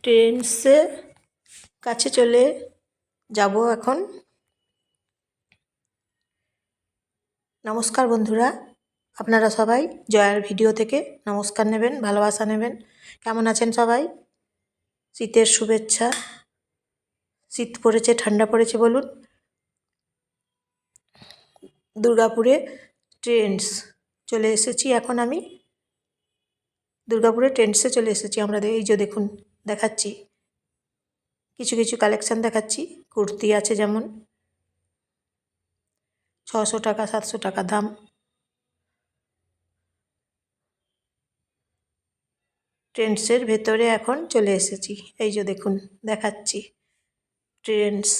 ট্রেন্ডসের কাছে চলে যাব এখন। নমস্কার বন্ধুরা, আপনারা সবাই জয়ার ভিডিও থেকে নমস্কার নেবেন, ভালোবাসা নেবেন। কেমন আছেন সবাই? শীতের শুভেচ্ছা। শীত পড়েছে, ঠান্ডা পড়েছে বলুন। দুর্গাপুরে ট্রেন্ডস চলে এসেছি এখন আমি। দুর্গাপুরে ট্রেন্ডসে চলে এসেছি আমরা। এই যে দেখুন, দেখাচ্ছি কিছু কিছু কালেকশান দেখাচ্ছি। কুর্তি আছে যেমন 600 টাকা 700 টাকা দাম। ট্রেন্ডসের ভেতরে এখন চলে এসেছি। এই যে দেখুন, দেখাচ্ছি ট্রেন্ডস।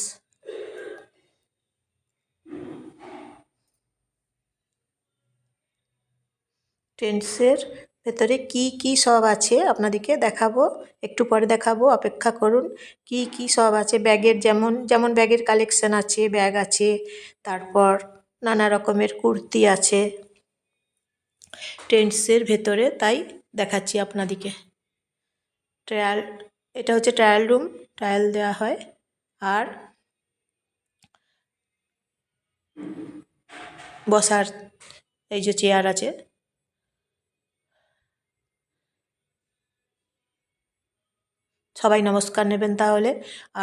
ট্রেন্ডসের ভেতরে কি কি সব আছে আপনাদেরকে দেখাবো, একটু পরে দেখাবো, অপেক্ষা করুন। কি কি সব আছে ব্যাগের, যেমন ব্যাগের কালেকশান আছে, ব্যাগ আছে, তারপর নানা রকমের কুর্তি আছে ট্রেন্ডসের ভেতরে, তাই দেখাচ্ছি আপনাদেরকে। ট্রায়াল, এটা হচ্ছে ট্রায়াল রুম, ট্রায়াল দেওয়া হয়। আর বসার এই যে চেয়ার আছে। সবাই নমস্কার নেবেন তাহলে।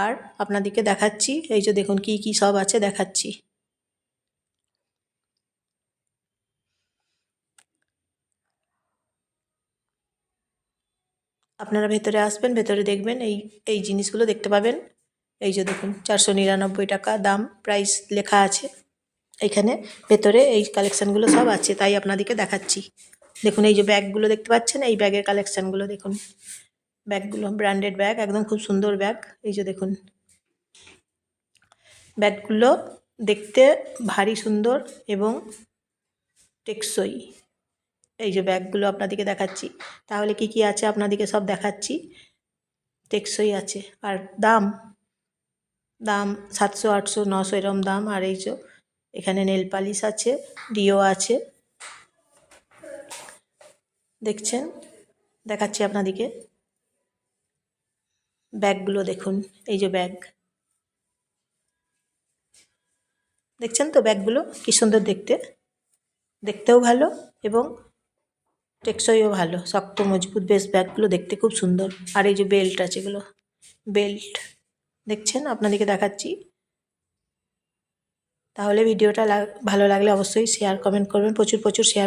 আর আপনাদেরকে দেখাচ্ছি, এই যে দেখুন কি কি সব আছে দেখাচ্ছি। আপনারা ভেতরে আসবেন, ভেতরে দেখবেন এই এই জিনিসগুলো দেখতে পাবেন। এই যে দেখুন 499 টাকা দাম, প্রাইস লেখা আছে এখানে। ভেতরে এই কালেকশানগুলো সব আছে, তাই আপনাদেরকে দেখাচ্ছি। দেখুন এই যে ব্যাগগুলো দেখতে পাচ্ছেন, এই ব্যাগের কালেকশানগুলো দেখুন। ব্যাগগুলো ব্র্যান্ডেড ব্যাগ, একদম খুব সুন্দর ব্যাগ। এই যে দেখুন ব্যাগগুলো দেখতে ভারী সুন্দর এবং টেকসই। এই যে ব্যাগগুলো আপনাদেরকে দেখাচ্ছি। তাহলে কি কি আছে আপনাদেরকে সব দেখাচ্ছি। টেকসই আছে। আর দাম 700 800 900 এরম দাম। আর এই যে এখানে নেল পালিশ আছে, ডিও আছে, দেখছেন, দেখাচ্ছি আপনাদেরকে। ব্যাগগুলো দেখুন, এই যে ব্যাগ দেখছেন তো, ব্যাগগুলো কি সুন্দর দেখতে, দেখতেও ভালো এবং টেকসইও ভালো, শক্ত মজবুত বেশ। ব্যাগগুলো দেখতে খুব সুন্দর। আর এই যে বেল্ট আছে, এগুলো বেল্ট দেখছেন, আপনাদেরকে দেখাচ্ছি। তাহলে ভিডিওটা ভালো লাগলে অবশ্যই শেয়ার কমেন্ট করবেন, প্রচুর প্রচুর শেয়ার